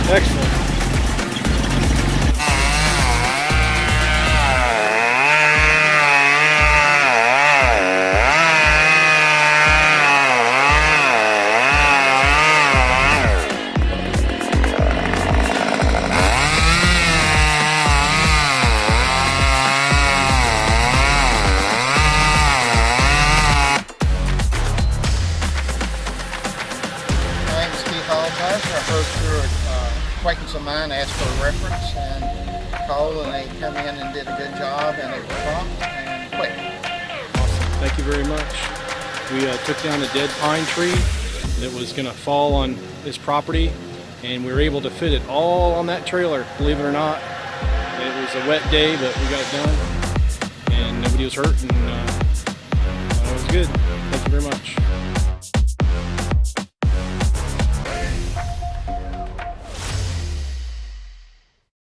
Excellent. I heard through acquaintance of mine asked for a reference and called, and they come in and did a good job, and they were prompt and quick. Awesome. Thank you very much. We took down a dead pine tree that was going to fall on this property, and we were able to fit it all on that trailer, believe it or not. It was a wet day, but we got it done, and nobody was hurt, and it was good. Thank you very much.